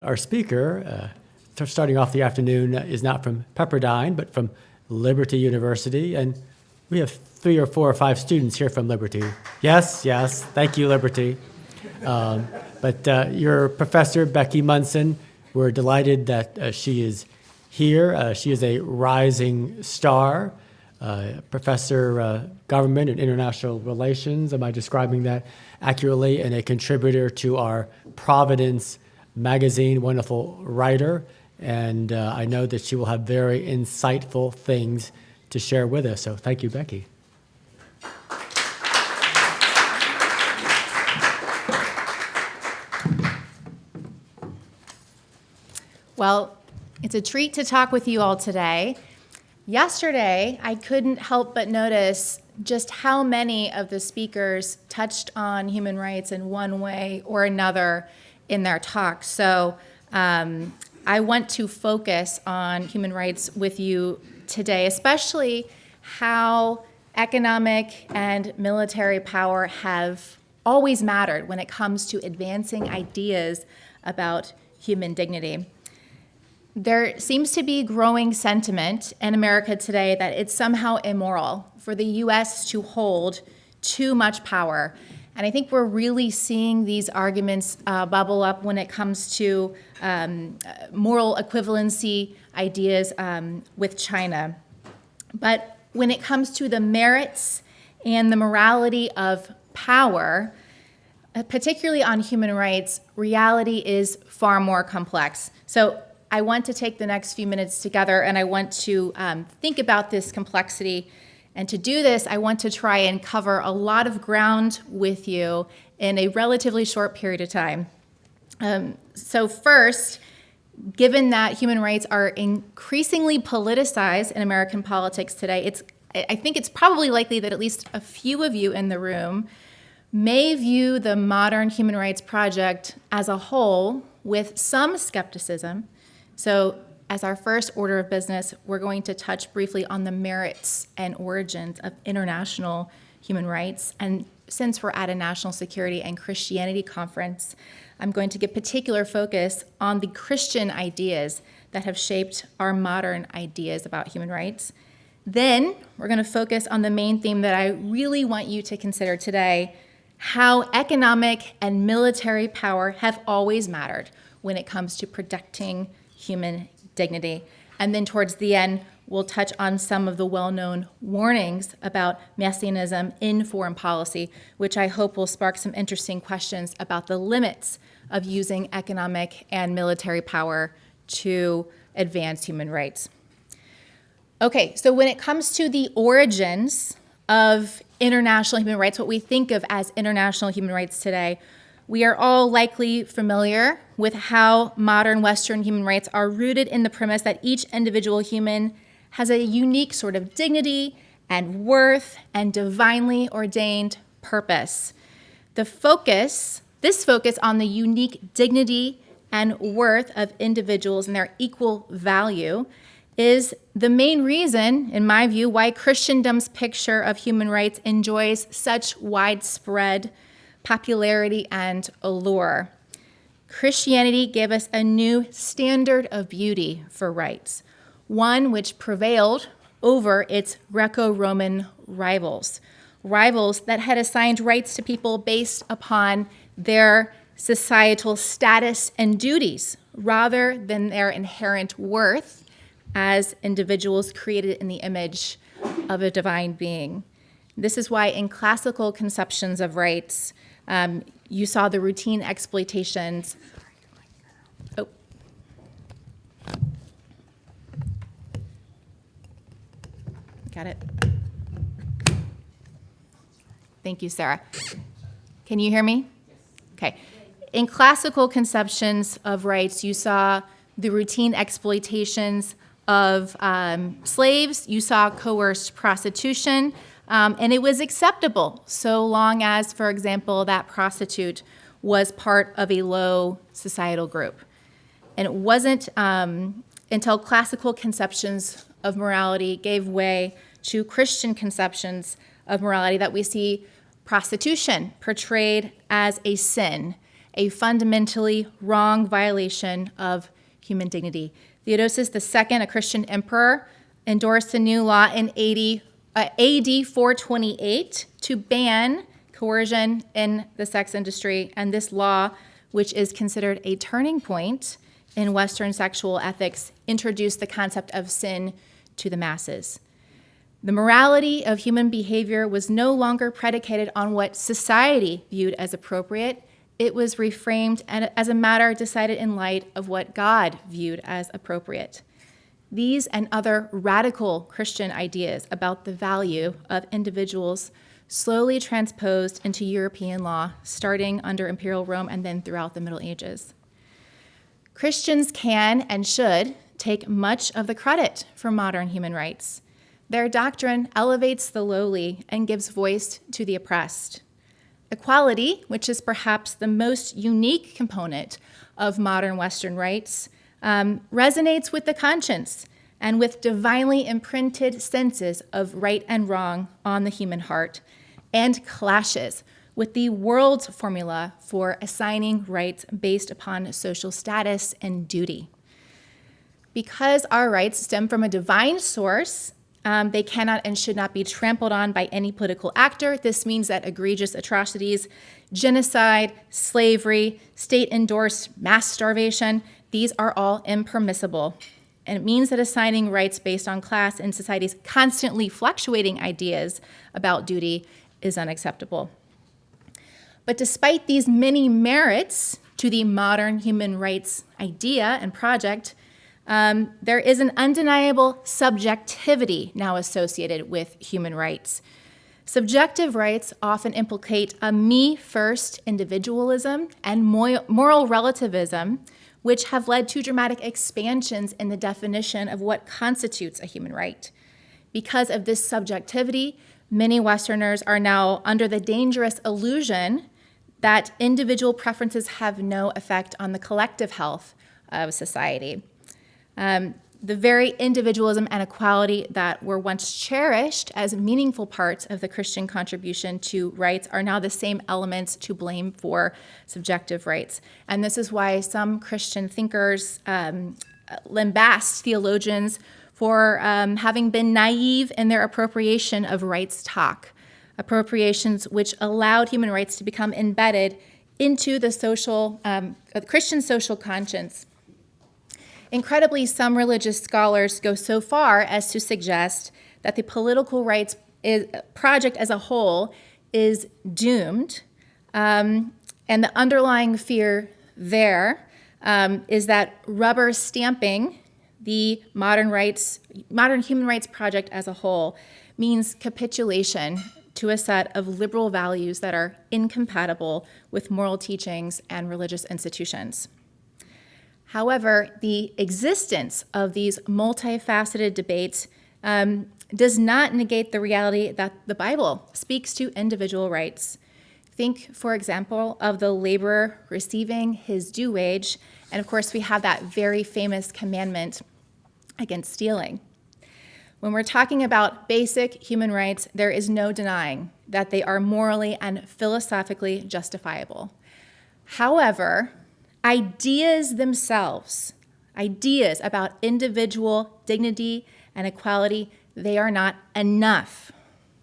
Our speaker, starting off the afternoon, is not from Pepperdine, but from Liberty University, and we have 3 or 4 or 5 students here from Liberty. Yes, thank you, Liberty. But your professor, Becky Munson, we're delighted that she is here. She is a rising star, professor government and international relations. Am I describing that accurately? And a contributor to our Providence magazine, wonderful writer. And I know that she will have very insightful things to share with us. So thank you, Becky. Well, it's a treat to talk with you all today. Yesterday, I couldn't help but notice just how many of the speakers touched on human rights in one way or another in their talks. So I want to focus on human rights with you today, especially how economic and military power have always mattered when it comes to advancing ideas about human dignity. There seems to be growing sentiment in America today that it's somehow immoral for the U.S. to hold too much power. And I think we're really seeing these arguments bubble up when it comes to moral equivalency ideas with China. But when it comes to the merits and the morality of power, particularly on human rights, reality is far more complex. So I want to take the next few minutes together and I want to think about this complexity. And to do this, I want to try and cover a lot of ground with you in a relatively short period of time. So first, given that human rights are increasingly politicized in American politics today, I think it's probably likely that at least a few of you in the room may view the modern human rights project as a whole with some skepticism. So as our first order of business, we're going to touch briefly on the merits and origins of international human rights. And since we're at a national security and Christianity conference, I'm going to give particular focus on the Christian ideas that have shaped our modern ideas about human rights. Then we're going to focus on the main theme that I really want you to consider today, how economic and military power have always mattered when it comes to protecting human dignity. And then towards the end, we'll touch on some of the well-known warnings about messianism in foreign policy, which I hope will spark some interesting questions about the limits of using economic and military power to advance human rights. Okay, so when it comes to the origins of international human rights, what we think of as international human rights today, we are all likely familiar with how modern Western human rights are rooted in the premise that each individual human has a unique sort of dignity and worth and divinely ordained purpose. This focus on the unique dignity and worth of individuals and their equal value is the main reason, in my view, why Christendom's picture of human rights enjoys such widespread popularity and allure. Christianity gave us a new standard of beauty for rights, one which prevailed over its Greco-Roman rivals that had assigned rights to people based upon their societal status and duties rather than their inherent worth as individuals created in the image of a divine being. This is why in classical conceptions of rights, you saw the routine exploitations. Oh. Got it. Thank you, Sarah. Can you hear me? Okay. In classical conceptions of rights, you saw the routine exploitations of slaves, you saw coerced prostitution, and it was acceptable so long as, for example, that prostitute was part of a low societal group. And it wasn't until classical conceptions of morality gave way to Christian conceptions of morality that we see prostitution portrayed as a sin a fundamentally wrong violation of human dignity. Theodosius II, a Christian emperor, endorsed a new law in AD 428 to ban coercion in the sex industry, and this law, which is considered a turning point in Western sexual ethics, introduced the concept of sin to the masses. The morality of human behavior was no longer predicated on what society viewed as appropriate. It was reframed as a matter decided in light of what God viewed as appropriate. These and other radical Christian ideas about the value of individuals slowly transposed into European law, starting under Imperial Rome and then throughout the Middle Ages. Christians can and should take much of the credit for modern human rights. Their doctrine elevates the lowly and gives voice to the oppressed. Equality, which is perhaps the most unique component of modern Western rights, resonates with the conscience and with divinely imprinted senses of right and wrong on the human heart, and clashes with the world's formula for assigning rights based upon social status and duty. Because our rights stem from a divine source, they cannot and should not be trampled on by any political actor. This means that egregious atrocities, genocide, slavery, state-endorsed mass starvation, these are all impermissible. And it means that assigning rights based on class in society's constantly fluctuating ideas about duty is unacceptable. But despite these many merits to the modern human rights idea and project, there is an undeniable subjectivity now associated with human rights. Subjective rights often implicate a me-first individualism and moral relativism, which have led to dramatic expansions in the definition of what constitutes a human right. Because of this subjectivity, many Westerners are now under the dangerous illusion that individual preferences have no effect on the collective health of society. The very individualism and equality that were once cherished as meaningful parts of the Christian contribution to rights are now the same elements to blame for subjective rights. And this is why some Christian thinkers lambast theologians for having been naive in their appropriation of rights talk, appropriations which allowed human rights to become embedded into the Christian social conscience. Incredibly, some religious scholars go so far as to suggest that the political rights project as a whole is doomed, and the underlying fear there is that rubber stamping the modern human rights project as a whole means capitulation to a set of liberal values that are incompatible with moral teachings and religious institutions. However, the existence of these multifaceted debates does not negate the reality that the Bible speaks to individual rights. Think, for example, of the laborer receiving his due wage, and of course we have that very famous commandment against stealing. When we're talking about basic human rights, there is no denying that they are morally and philosophically justifiable. However, ideas themselves, ideas about individual dignity and equality, they are not enough.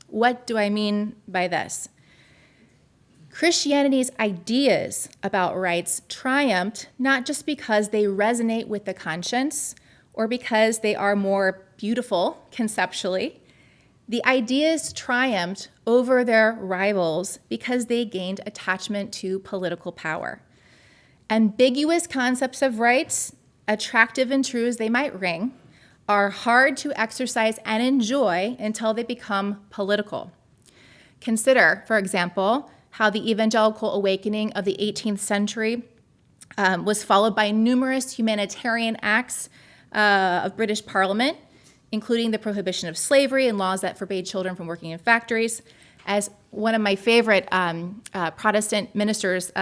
What do I mean by this? Christianity's ideas about rights triumphed not just because they resonate with the conscience or because they are more beautiful conceptually. The ideas triumphed over their rivals because they gained attachment to political power. Ambiguous concepts of rights, attractive and true as they might ring, are hard to exercise and enjoy until they become political. Consider, for example, how the evangelical awakening of the 18th century was followed by numerous humanitarian acts of British Parliament, including the prohibition of slavery and laws that forbade children from working in factories. As one of my favorite Protestant ministers,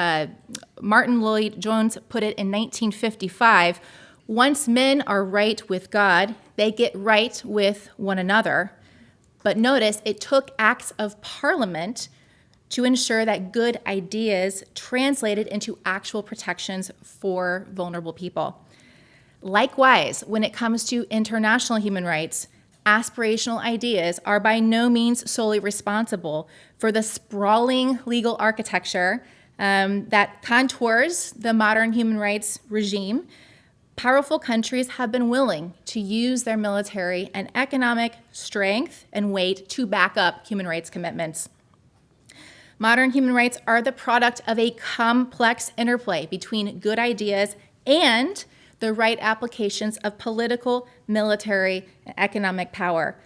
Martin Lloyd-Jones, put it in 1955, once men are right with God, they get right with one another. But notice, it took acts of Parliament to ensure that good ideas translated into actual protections for vulnerable people. Likewise, when it comes to international human rights, aspirational ideas are by no means solely responsible for the sprawling legal architecture that contours the modern human rights regime. Powerful countries have been willing to use their military and economic strength and weight to back up human rights commitments. Modern human rights are the product of a complex interplay between good ideas and the right applications of political, military, and economic power.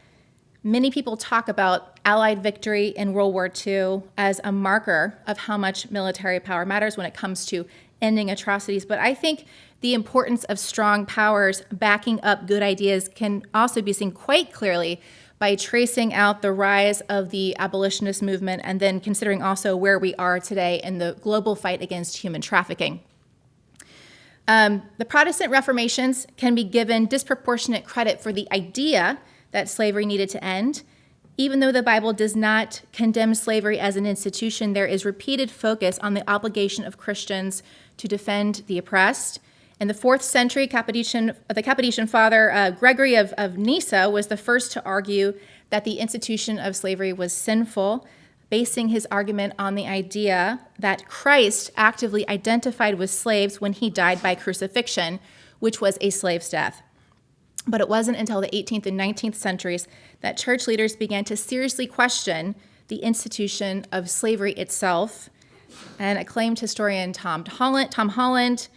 Many people talk about Allied victory in World War II as a marker of how much military power matters when it comes to ending atrocities, but I think the importance of strong powers backing up good ideas can also be seen quite clearly by tracing out the rise of the abolitionist movement and then considering also where we are today in the global fight against human trafficking. The Protestant Reformations can be given disproportionate credit for the idea that slavery needed to end. Even though the Bible does not condemn slavery as an institution, there is repeated focus on the obligation of Christians to defend the oppressed. In the 4th century, the Cappadocian father Gregory of Nyssa was the first to argue that the institution of slavery was sinful, basing his argument on the idea that Christ actively identified with slaves when he died by crucifixion, which was a slave's death. But it wasn't until the 18th and 19th centuries that church leaders began to seriously question the institution of slavery itself. And acclaimed historian Tom Holland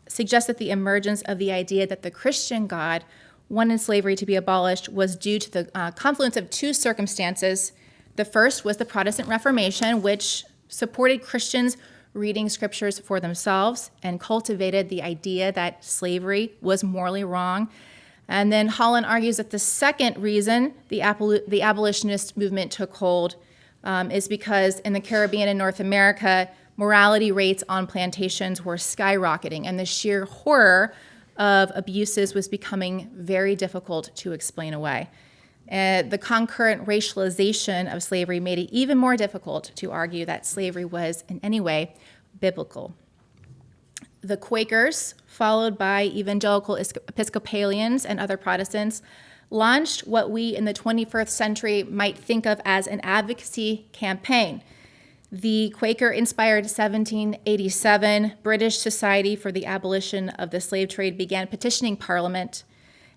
suggests that the emergence of the idea that the Christian God wanted slavery to be abolished was due to the confluence of two circumstances. The first was the Protestant Reformation, which supported Christians reading scriptures for themselves and cultivated the idea that slavery was morally wrong. And then Holland argues that the second reason the abolitionist movement took hold is because in the Caribbean and North America, morality rates on plantations were skyrocketing, and the sheer horror of abuses was becoming very difficult to explain away. The concurrent racialization of slavery made it even more difficult to argue that slavery was in any way biblical. The Quakers, followed by evangelical Episcopalians and other Protestants, launched what we in the 21st century might think of as an advocacy campaign. The Quaker-inspired 1787 British Society for the Abolition of the Slave Trade began petitioning Parliament,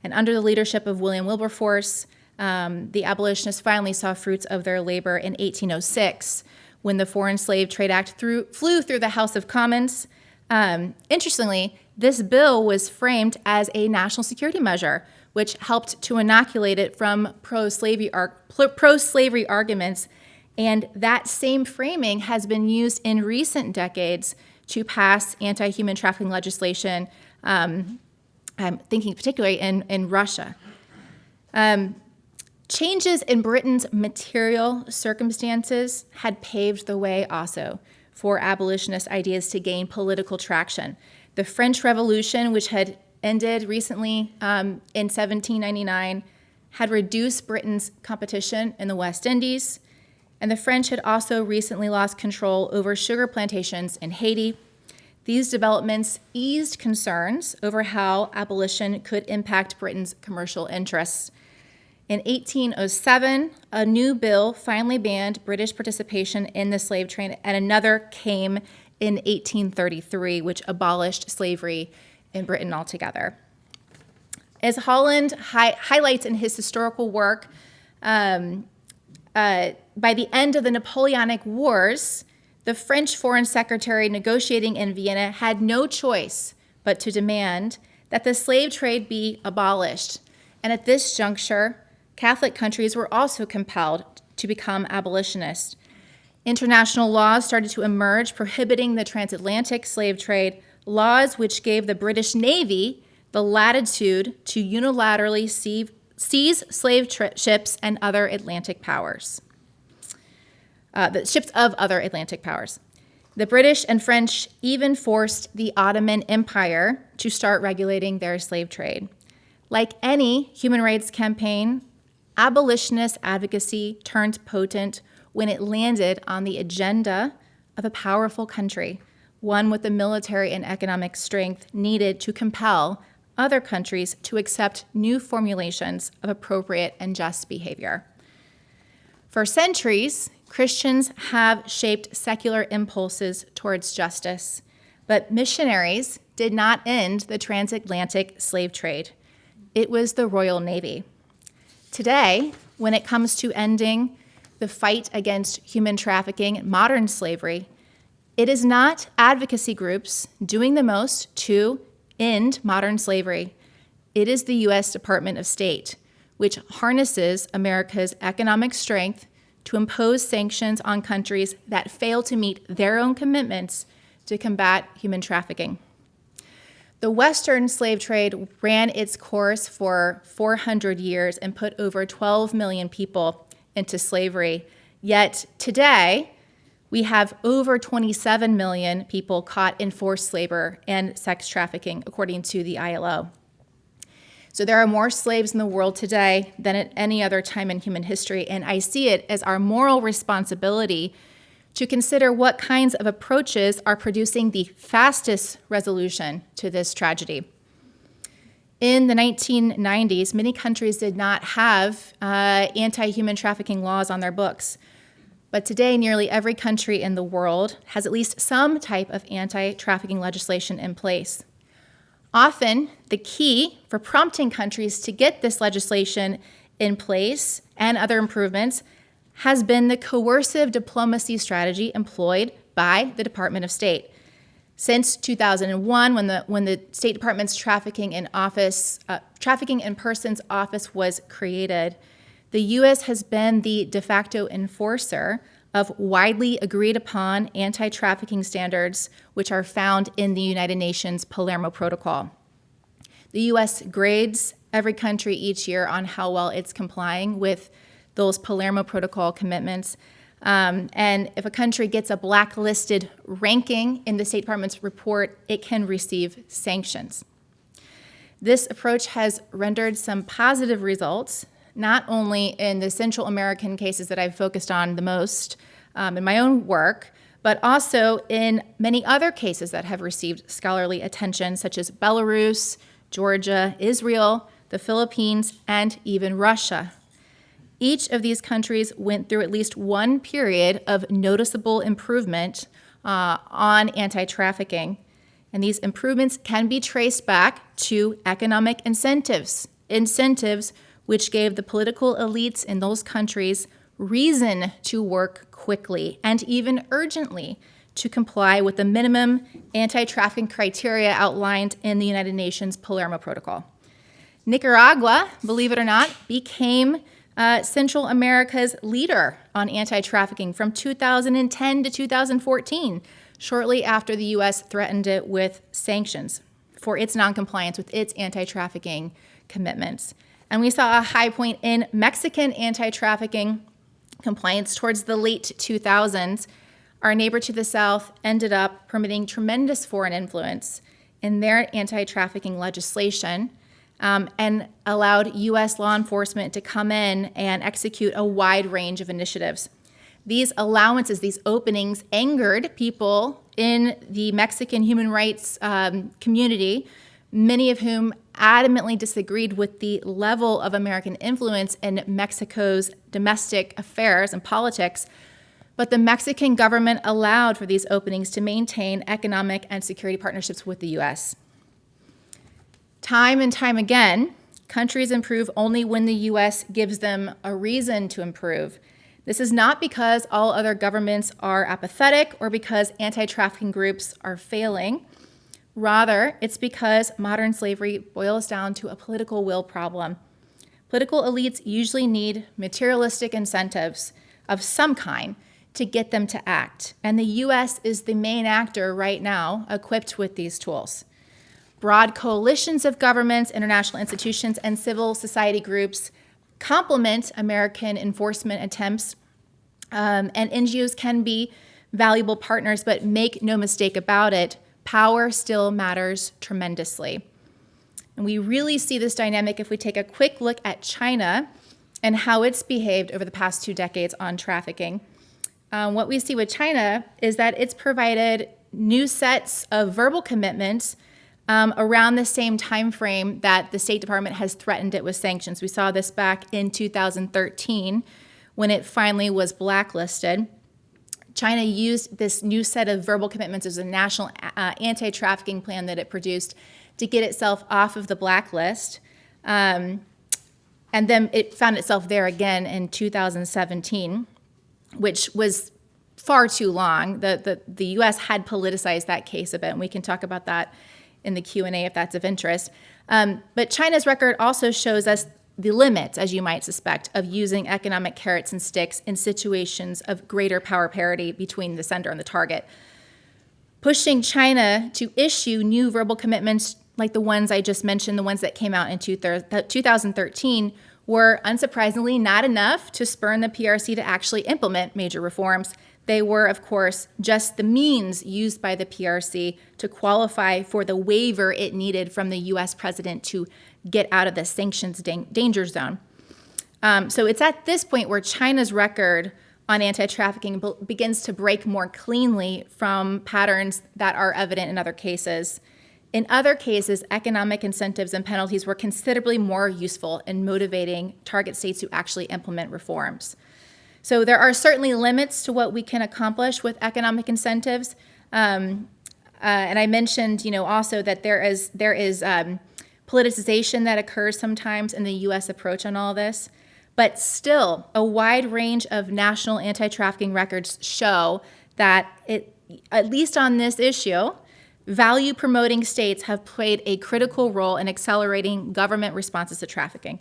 and under the leadership of William Wilberforce, the abolitionists finally saw fruits of their labor in 1806 when the Foreign Slave Trade Act flew through the House of Commons. Interestingly, this bill was framed as a national security measure, which helped to inoculate it from pro-slavery arguments. And that same framing has been used in recent decades to pass anti-human trafficking legislation. I'm thinking particularly in Russia. Changes in Britain's material circumstances had paved the way also for abolitionist ideas to gain political traction. The French Revolution, which had ended recently in 1799, had reduced Britain's competition in the West Indies, and the French had also recently lost control over sugar plantations in Haiti. These developments eased concerns over how abolition could impact Britain's commercial interests. In 1807, a new bill finally banned British participation in the slave trade, and another came in 1833, which abolished slavery in Britain altogether. As Holland highlights in his historical work, by the end of the Napoleonic Wars, the French Foreign Secretary negotiating in Vienna had no choice but to demand that the slave trade be abolished. And at this juncture, Catholic countries were also compelled to become abolitionists. International laws started to emerge prohibiting the transatlantic slave trade, laws which gave the British Navy the latitude to unilaterally seize slave ships and other Atlantic powers. The ships of other Atlantic powers. The British and French even forced the Ottoman Empire to start regulating their slave trade. Like any human rights campaign, abolitionist advocacy turned potent when it landed on the agenda of a powerful country, one with the military and economic strength needed to compel other countries to accept new formulations of appropriate and just behavior. For centuries, Christians have shaped secular impulses towards justice, but missionaries did not end the transatlantic slave trade. It was the Royal Navy. Today, when it comes to ending the fight against human trafficking and modern slavery, it is not advocacy groups doing the most to end modern slavery. It is the U.S. Department of State, which harnesses America's economic strength to impose sanctions on countries that fail to meet their own commitments to combat human trafficking. The Western slave trade ran its course for 400 years and put over 12 million people into slavery. Yet today, we have over 27 million people caught in forced labor and sex trafficking, according to the ILO. So there are more slaves in the world today than at any other time in human history, and I see it as our moral responsibility to consider what kinds of approaches are producing the fastest resolution to this tragedy. In the 1990s, many countries did not have anti-human trafficking laws on their books. But today, nearly every country in the world has at least some type of anti-trafficking legislation in place. Often, the key for prompting countries to get this legislation in place and other improvements has been the coercive diplomacy strategy employed by the Department of State. Since 2001, when the State Department's Trafficking in Persons Office was created, the U.S. has been the de facto enforcer of widely agreed upon anti-trafficking standards, which are found in the United Nations Palermo Protocol. The U.S. grades every country each year on how well it's complying with those Palermo Protocol commitments. And if a country gets a blacklisted ranking in the State Department's report, it can receive sanctions. This approach has rendered some positive results, not only in the Central American cases that I've focused on the most in my own work, but also in many other cases that have received scholarly attention, such as Belarus, Georgia, Israel, the Philippines, and even Russia. Each of these countries went through at least one period of noticeable improvement on anti-trafficking, and these improvements can be traced back to economic incentives which gave the political elites in those countries reason to work quickly and even urgently to comply with the minimum anti-trafficking criteria outlined in the United Nations Palermo Protocol. Nicaragua, believe it or not, became Central America's leader on anti-trafficking from 2010 to 2014, shortly after the U.S. threatened it with sanctions for its noncompliance with its anti-trafficking commitments. And we saw a high point in Mexican anti-trafficking compliance towards the late 2000s. Our neighbor to the south ended up permitting tremendous foreign influence in their anti-trafficking legislation and allowed U.S. law enforcement to come in and execute a wide range of initiatives. These allowances, these openings, angered people in the Mexican human rights community, many of whom adamantly disagreed with the level of American influence in Mexico's domestic affairs and politics. But the Mexican government allowed for these openings to maintain economic and security partnerships with the U.S. Time and time again, countries improve only when the U.S. gives them a reason to improve. This is not because all other governments are apathetic or because anti-trafficking groups are failing. Rather, it's because modern slavery boils down to a political will problem. Political elites usually need materialistic incentives of some kind to get them to act, and the U.S. is the main actor right now equipped with these tools. Broad coalitions of governments, international institutions, and civil society groups complement American enforcement attempts, and NGOs can be valuable partners, but make no mistake about it, power still matters tremendously. And we really see this dynamic if we take a quick look at China and how it's behaved over the past 2 decades on trafficking. what we see with China is that it's provided new sets of verbal commitments around the same time frame that the State Department has threatened it with sanctions. We saw this back in 2013 when it finally was blacklisted. China used this new set of verbal commitments as a national anti-trafficking plan that it produced to get itself off of the blacklist. And then it found itself there again in 2017, which was far too long. The U.S. had politicized that case a bit, and we can talk about that in the Q&A if that's of interest. But China's record also shows us the limits, as you might suspect, of using economic carrots and sticks in situations of greater power parity between the sender and the target. Pushing China to issue new verbal commitments like the ones I just mentioned, the ones that came out in 2013, were unsurprisingly not enough to spur the PRC to actually implement major reforms. They were, of course, just the means used by the PRC to qualify for the waiver it needed from the U.S. president to get out of the sanctions danger zone. So it's at this point where China's record on anti-trafficking begins to break more cleanly from patterns that are evident in other cases. In other cases, economic incentives and penalties were considerably more useful in motivating target states to actually implement reforms. So there are certainly limits to what we can accomplish with economic incentives. And I mentioned, also that there is politicization that occurs sometimes in the U.S. approach on all this. But still, a wide range of national anti-trafficking records show that, at least on this issue, value-promoting states have played a critical role in accelerating government responses to trafficking.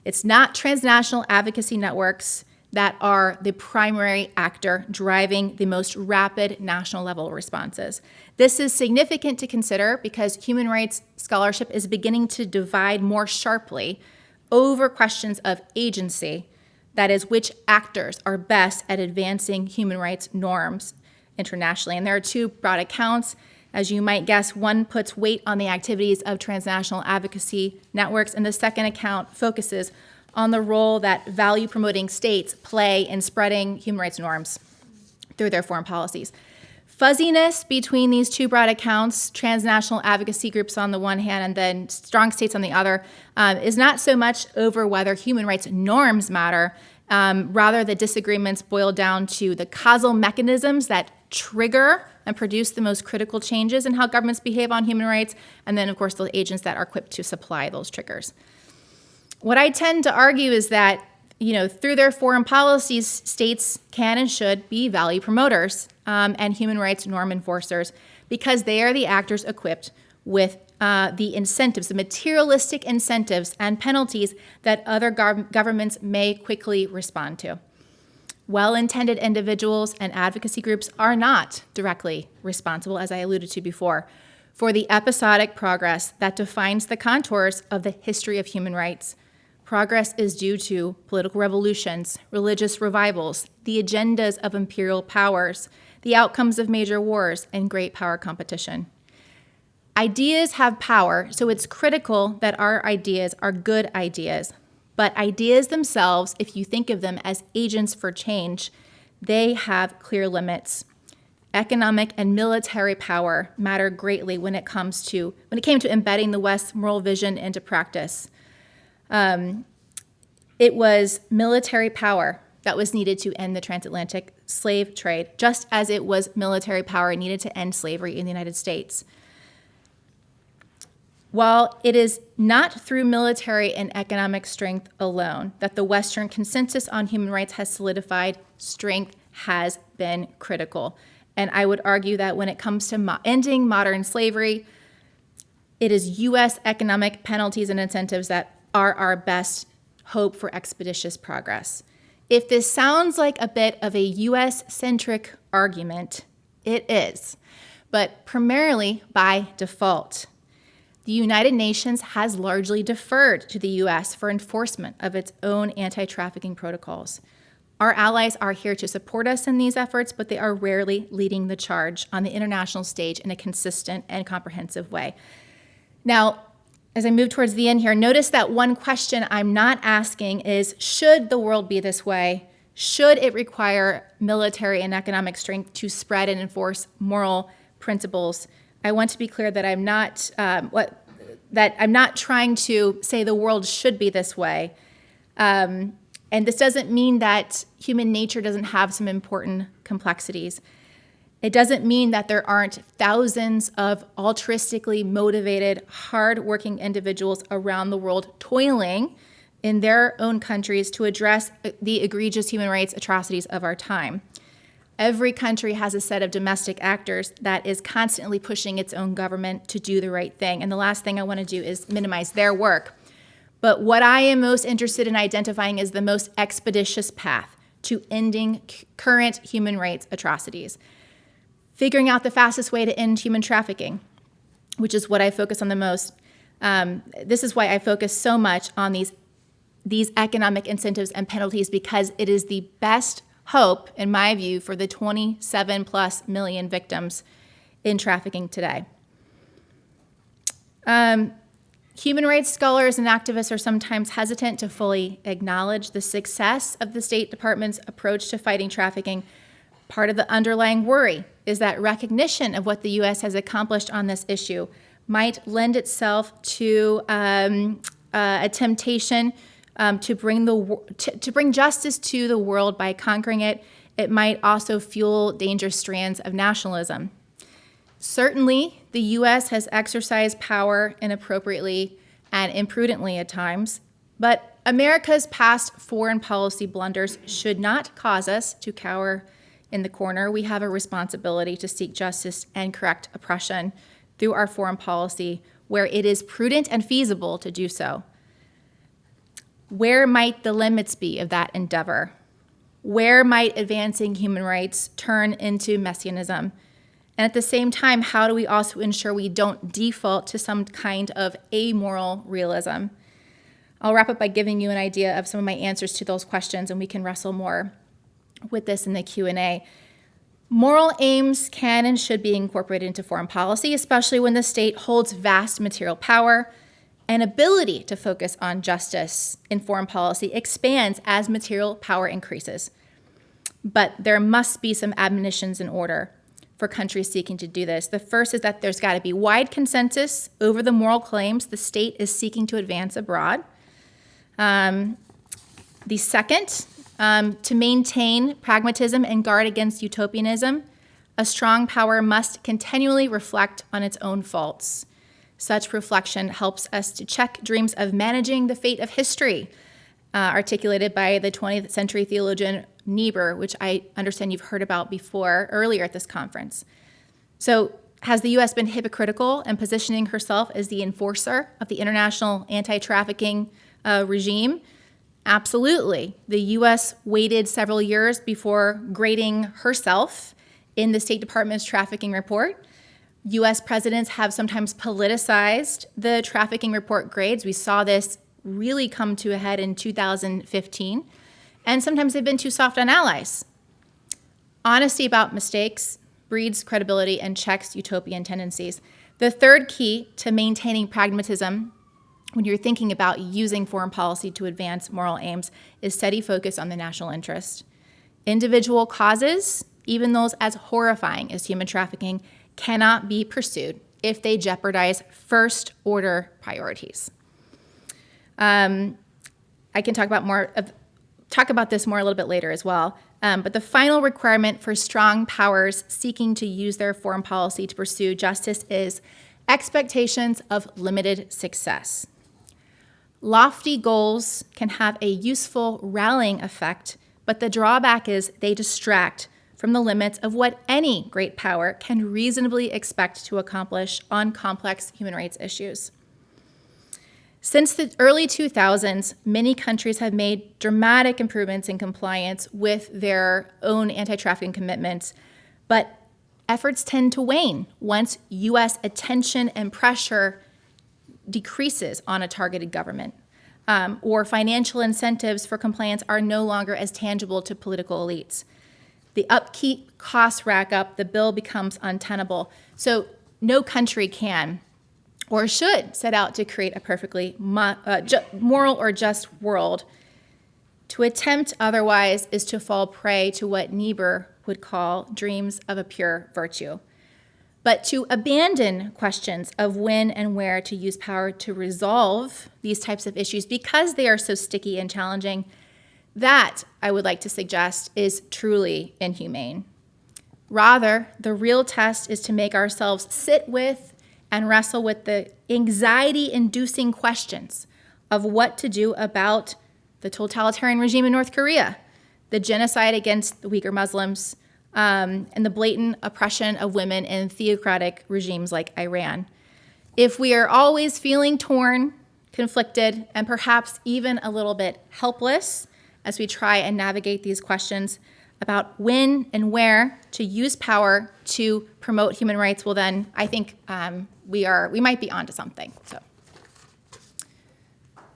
It's not transnational advocacy networks that are the primary actor driving the most rapid national level responses. This is significant to consider because human rights scholarship is beginning to divide more sharply over questions of agency, that is, which actors are best at advancing human rights norms internationally. And there are two broad accounts. As you might guess, one puts weight on the activities of transnational advocacy networks, and the second account focuses on the role that value-promoting states play in spreading human rights norms through their foreign policies. Fuzziness between these two broad accounts, transnational advocacy groups on the one hand and then strong states on the other, is not so much over whether human rights norms matter. Rather, the disagreements boil down to the causal mechanisms that trigger and produce the most critical changes in how governments behave on human rights, and then, of course, the agents that are equipped to supply those triggers. What I tend to argue is that, through their foreign policies, states can and should be value promoters and human rights norm enforcers because they are the actors equipped with the incentives, the materialistic incentives and penalties that other governments may quickly respond to. Well-intended individuals and advocacy groups are not directly responsible, as I alluded to before, for the episodic progress that defines the contours of the history of human rights. Progress is due to political revolutions, religious revivals, the agendas of imperial powers, the outcomes of major wars, and great power competition. Ideas have power, so it's critical that our ideas are good ideas. But ideas themselves, if you think of them as agents for change, they have clear limits. Economic and military power matter greatly when it came to embedding the West's moral vision into practice. It was military power that was needed to end the transatlantic slave trade, just as it was military power needed to end slavery in the United States. While it is not through military and economic strength alone that the Western consensus on human rights has solidified, strength has been critical. And I would argue that when it comes to ending modern slavery, it is U.S. economic penalties and incentives that are our best hope for expeditious progress. If this sounds like a bit of a U.S.-centric argument, it is, but primarily by default. The United Nations has largely deferred to the U.S. for enforcement of its own anti-trafficking protocols. Our allies are here to support us in these efforts, but they are rarely leading the charge on the international stage in a consistent and comprehensive way. Now, as I move towards the end here, notice that one question I'm not asking is, should the world be this way? should it require military and economic strength to spread and enforce moral principles. I want to be clear that I'm not trying to say the world should be this way. And this doesn't mean that human nature doesn't have some important complexities. It doesn't mean that there aren't thousands of altruistically motivated, hardworking individuals around the world toiling in their own countries to address the egregious human rights atrocities of our time. Every country has a set of domestic actors that is constantly pushing its own government to do the right thing. And the last thing I want to do is minimize their work. But what I am most interested in identifying is the most expeditious path to ending current human rights atrocities. Figuring out the fastest way to end human trafficking, which is what I focus on the most. This is why I focus so much on these economic incentives and penalties, because it is the best hope, in my view, for the 27 plus million victims in trafficking today. Human rights scholars and activists are sometimes hesitant to fully acknowledge the success of the State Department's approach to fighting trafficking. Part of the underlying worry is that recognition of what the U.S. has accomplished on this issue might lend itself to a temptation to bring justice to the world by conquering it. It might also fuel dangerous strands of nationalism. Certainly, the U.S. has exercised power inappropriately and imprudently at times, but America's past foreign policy blunders should not cause us to cower in the corner. We have a responsibility to seek justice and correct oppression through our foreign policy where it is prudent and feasible to do so. Where might the limits be of that endeavor? Where might advancing human rights turn into messianism? And at the same time, how do we also ensure we don't default to some kind of amoral realism? I'll wrap up by giving you an idea of some of my answers to those questions, and we can wrestle more with this in the Q&A. Moral aims can and should be incorporated into foreign policy, especially when the state holds vast material power. An ability to focus on justice in foreign policy expands as material power increases. But there must be some admonitions in order for countries seeking to do this. The first is that there's got to be wide consensus over the moral claims the state is seeking to advance abroad. The second, to maintain pragmatism and guard against utopianism, a strong power must continually reflect on its own faults. Such reflection helps us to check dreams of managing the fate of history, articulated by the 20th century theologian Niebuhr, which I understand you've heard about before earlier at this conference. So has the U.S. been hypocritical in positioning herself as the enforcer of the international anti-trafficking regime? Absolutely. The U.S. waited several years before grading herself in the State Department's trafficking report. U.S. presidents have sometimes politicized the trafficking report grades. We saw this really come to a head in 2015. And sometimes they've been too soft on allies. Honesty about mistakes breeds credibility and checks utopian tendencies. The third key to maintaining pragmatism when you're thinking about using foreign policy to advance moral aims is steady focus on the national interest. Individual causes, even those as horrifying as human trafficking, cannot be pursued if they jeopardize first-order priorities. I can talk about this more a little bit later as well. But the final requirement for strong powers seeking to use their foreign policy to pursue justice is expectations of limited success. Lofty goals can have a useful rallying effect, but the drawback is they distract from the limits of what any great power can reasonably expect to accomplish on complex human rights issues. Since the early 2000s, many countries have made dramatic improvements in compliance with their own anti-trafficking commitments, but efforts tend to wane once U.S. attention and pressure decreases on a targeted government, or financial incentives for compliance are no longer as tangible to political elites. The upkeep costs rack up, the bill becomes untenable. So no country can or should set out to create a perfectly moral or just world To attempt otherwise is to fall prey to what Niebuhr would call dreams of a pure virtue. But to abandon questions of when and where to use power to resolve these types of issues because they are so sticky and challenging, that, I would like to suggest, is truly inhumane. Rather, the real test is to make ourselves sit with and wrestle with the anxiety-inducing questions of what to do about the totalitarian regime in North Korea, the genocide against the Uyghur Muslims, and the blatant oppression of women in theocratic regimes like Iran. If we are always feeling torn, conflicted, and perhaps even a little bit helpless as we try and navigate these questions about when and where to use power to promote human rights, well then, I think we might be onto something. So,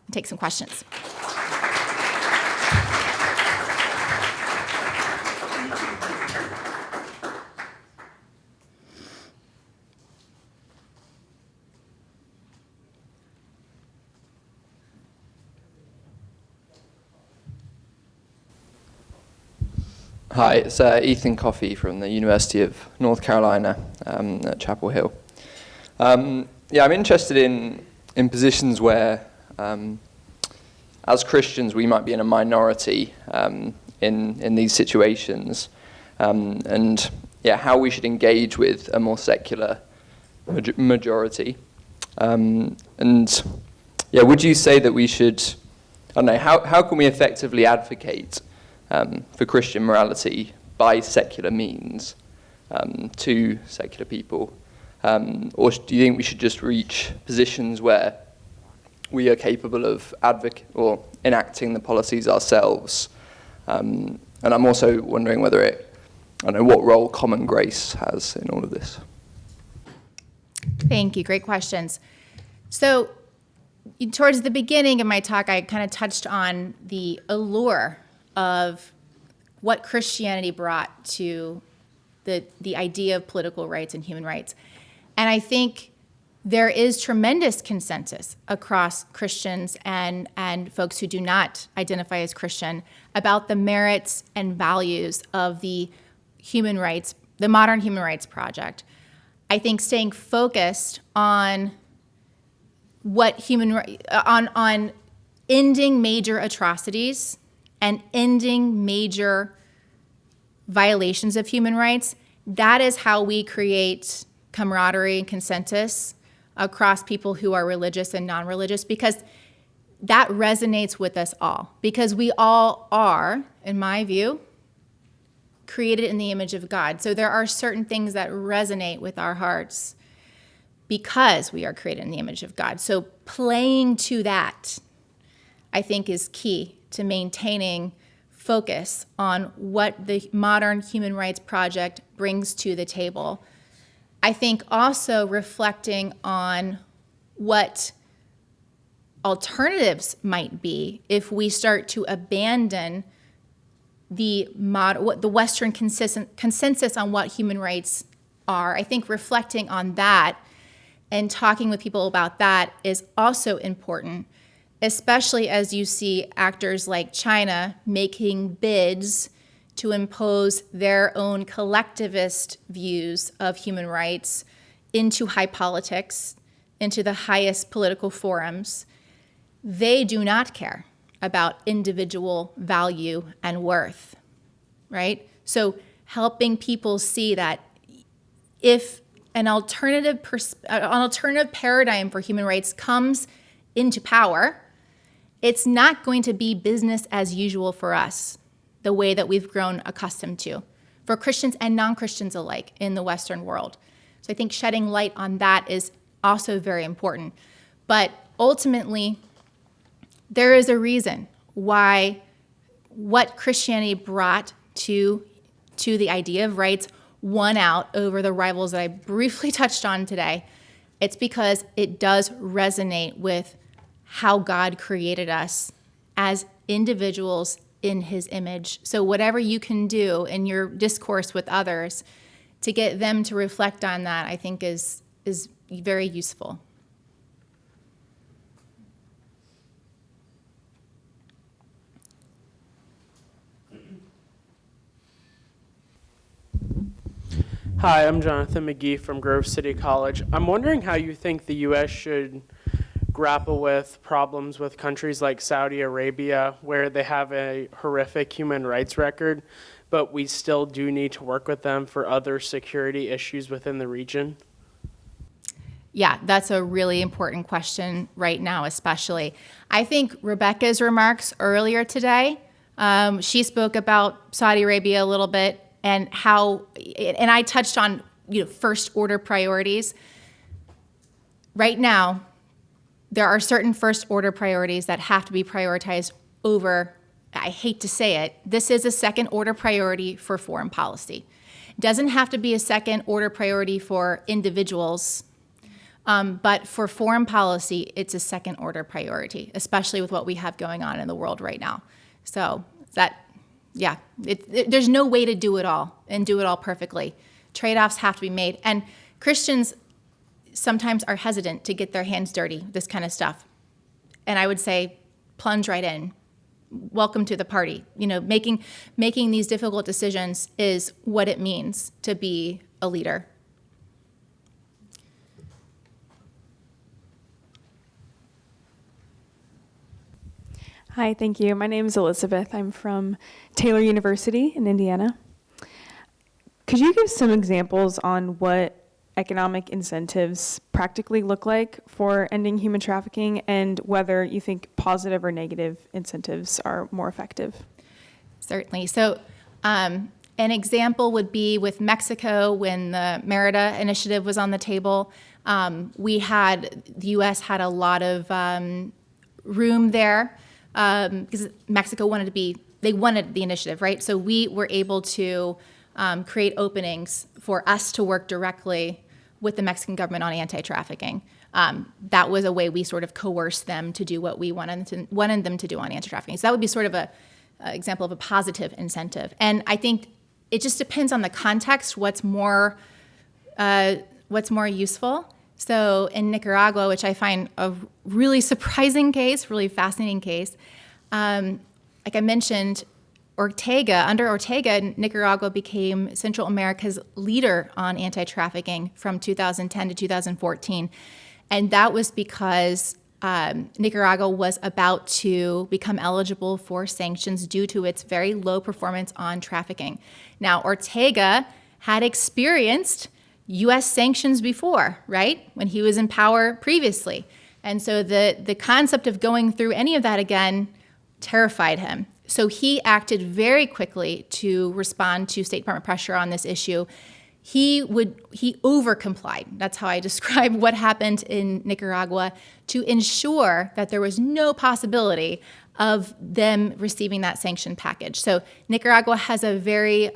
take some questions. Hi, it's Ethan Coffey from the University of North Carolina at Chapel Hill. I'm interested in positions where, as Christians, we might be in a minority in these situations, and how we should engage with a more secular majority. Would you say that we should? I don't know. How can we effectively advocate for Christian morality by secular means to secular people? Or do you think we should just reach positions where we are capable of enacting the policies ourselves? And I'm also wondering whether what role common grace has in all of this. Thank you. Great questions. So, towards the beginning of my talk, I kind of touched on the allure of what Christianity brought to the idea of political rights and human rights. And I think there is tremendous consensus across Christians and folks who do not identify as Christian about the merits and values of the human rights, the modern human rights project. I think staying focused on on ending major atrocities and ending major violations of human rights, that is how we create camaraderie and consensus across people who are religious and non-religious, because that resonates with us all. Because we all are, in my view, created in the image of God. So there are certain things that resonate with our hearts because we are created in the image of God. So playing to that, I think, is key to maintaining focus on what the modern human rights project brings to the table. I think also reflecting on what alternatives might be if we start to abandon the Western consensus on what human rights are. I think reflecting on that and talking with people about that is also important, especially as you see actors like China making bids to impose their own collectivist views of human rights into high politics, into the highest political forums. They do not care about individual value and worth, right? So helping people see that if an alternative paradigm for human rights comes into power, it's not going to be business as usual for us, the way that we've grown accustomed to, for Christians and non-Christians alike in the Western world. So I think shedding light on that is also very important. But ultimately, there is a reason why what Christianity brought to the idea of rights won out over the rivals that I briefly touched on today. It's because it does resonate with how God created us as individuals in his image. So whatever you can do in your discourse with others to get them to reflect on that, I think is very useful. Hi, I'm Jonathan McGee from Grove City College. I'm wondering how you think the U.S. should grapple with problems with countries like Saudi Arabia, where they have a horrific human rights record, but we still do need to work with them for other security issues within the region. Yeah, that's a really important question right now, especially. I think Rebecca's remarks earlier today, she spoke about Saudi Arabia a little bit and how, and I touched on, first order priorities. Right now, there are certain first order priorities that have to be prioritized over, I hate to say it, this is a second order priority for foreign policy. It doesn't have to be a second order priority for individuals. But for foreign policy, it's a second order priority, especially with what we have going on in the world right now. So there's no way to do it all and do it all perfectly. Trade-offs have to be made. And Christians sometimes are hesitant to get their hands dirty, this kind of stuff. And I would say, plunge right in. Welcome to the party. Making these difficult decisions is what it means to be a leader. Hi, thank you. My name is Elizabeth. I'm from Taylor University in Indiana. Could you give some examples on what economic incentives practically look like for ending human trafficking and whether you think positive or negative incentives are more effective? Certainly. So an example would be with Mexico when the Merida initiative was on the table. The U.S. had a lot of room there. Because Mexico wanted the initiative, right? So we were able to create openings for us to work directly with the Mexican government on anti-trafficking. That was a way we sort of coerced them to do what we wanted them to do on anti-trafficking. So that would be sort of a example of a positive incentive. And I think it just depends on the context, what's more useful. So in Nicaragua, which I find a really surprising case, really fascinating case, like I mentioned, under Ortega, Nicaragua became Central America's leader on anti-trafficking from 2010 to 2014. And that was because Nicaragua was about to become eligible for sanctions due to its very low performance on trafficking. Now, Ortega had experienced U.S. sanctions before, right? When he was in power previously. And so the concept of going through any of that again terrified him. So he acted very quickly to respond to State Department pressure on this issue. He over-complied. That's how I describe what happened in Nicaragua to ensure that there was no possibility of them receiving that sanction package. So Nicaragua has a very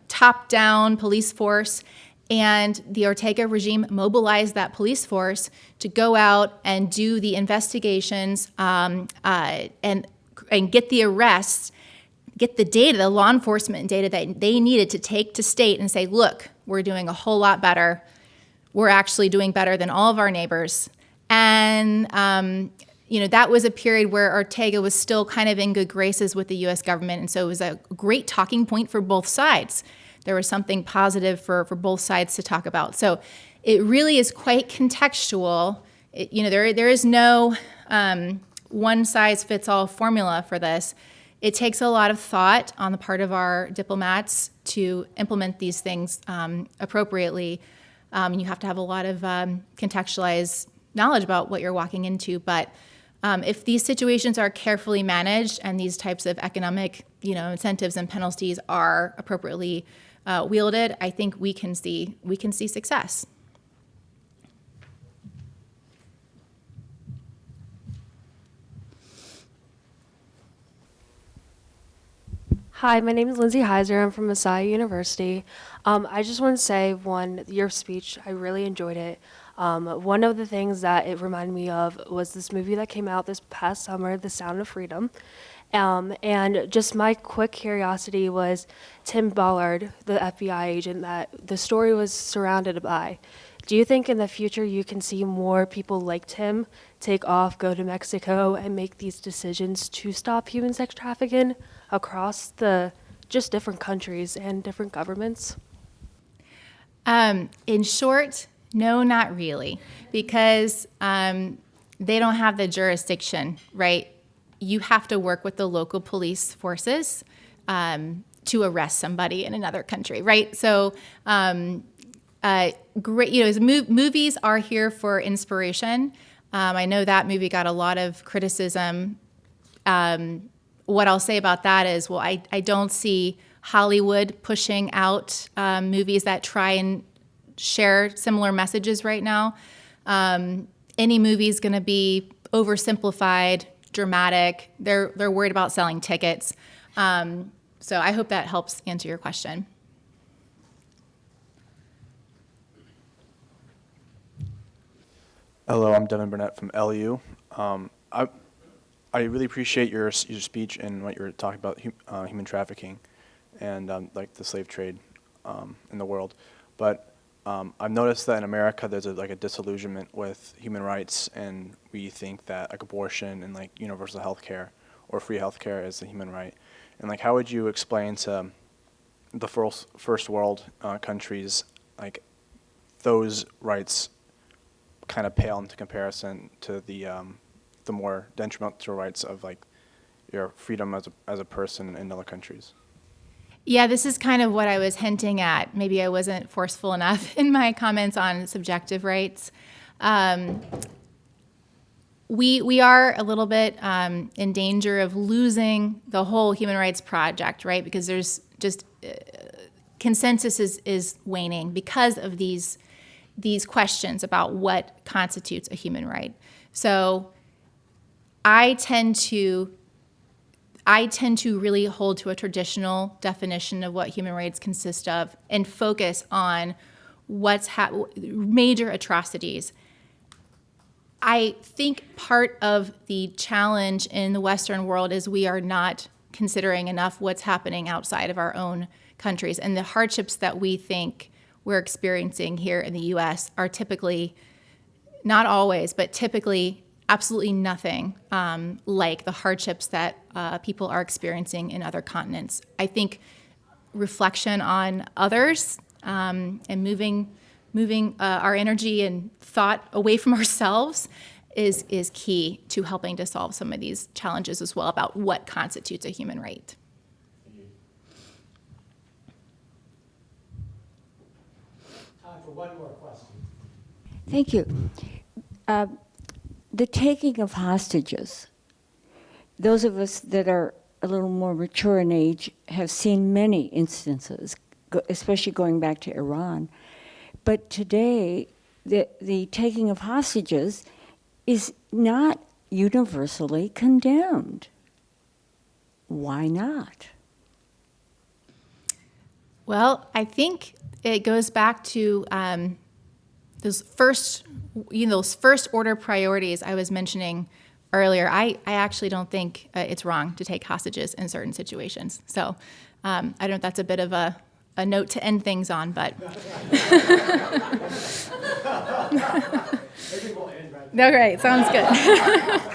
top-down police force, and the Ortega regime mobilized that police force to go out and do the investigations and get the arrests, get the data, the law enforcement data that they needed to take to state and say, look, we're doing a whole lot better. We're actually doing better than all of our neighbors. And that was a period where Ortega was still kind of in good graces with the U.S. government, and so it was a great talking point for both sides. There was something positive for both sides to talk about. So it really is quite contextual. There is no one-size-fits-all formula for this. It takes a lot of thought on the part of our diplomats to implement these things appropriately. You have to have a lot of contextualized knowledge about what you're walking into. But if these situations are carefully managed and these types of economic incentives and penalties are appropriately wielded, I think we can see success. Hi, my name is Lindsay Heiser. I'm from Messiah University. I just want to say, your speech, I really enjoyed it. One of the things that it reminded me of was this movie that came out this past summer, The Sound of Freedom. And just my quick curiosity was Tim Ballard, the FBI agent that the story was surrounded by. Do you think in the future you can see more people like Tim take off, go to Mexico, and make these decisions to stop human sex trafficking across the just different countries and different governments? In short, no, not really, because they don't have the jurisdiction, right? You have to work with the local police forces to arrest somebody in another country, right? So, great, movies are here for inspiration. I know that movie got a lot of criticism. What I'll say about that is, well, I don't see Hollywood pushing out movies that try and share similar messages right now. Any movie is going to be oversimplified, dramatic. They're worried about selling tickets. So I hope that helps answer your question. Hello, I'm Devin Burnett from LU. I really appreciate your speech and what you're talking about human trafficking and like the slave trade in the world. But I've noticed that in America there's a disillusionment with human rights, and we think that like abortion and like universal health care or free health care is a human right. And like, how would you explain to the first world countries like those rights kind of pale into comparison to the more detrimental rights of like your freedom as a person in other countries? Yeah, this is kind of what I was hinting at. Maybe I wasn't forceful enough in my comments on subjective rights. We are a little bit in danger of losing the whole human rights project, right? Because there's just consensus is waning because of these questions about what constitutes a human right. So I tend to really hold to a traditional definition of what human rights consist of and focus on what's major atrocities. I think part of the challenge in the Western world is we are not considering enough what's happening outside of our own countries, and the hardships that we think we're experiencing here in the U.S. are typically, not always, but typically absolutely nothing like the hardships that people are experiencing in other continents. I think reflection on others and moving our energy and thought away from ourselves is key to helping to solve some of these challenges as well about what constitutes a human right. Time for one more question. Thank you. The taking of hostages, those of us that are a little more mature in age have seen many instances, especially going back to Iran. But today, the taking of hostages is not universally condemned. Why not? Well, I think it goes back to those first order priorities I was mentioning earlier. I actually don't think it's wrong to take hostages in certain situations. So I don't know if that's a bit of a note to end things on, but. Maybe we'll end right there. Okay, sounds good.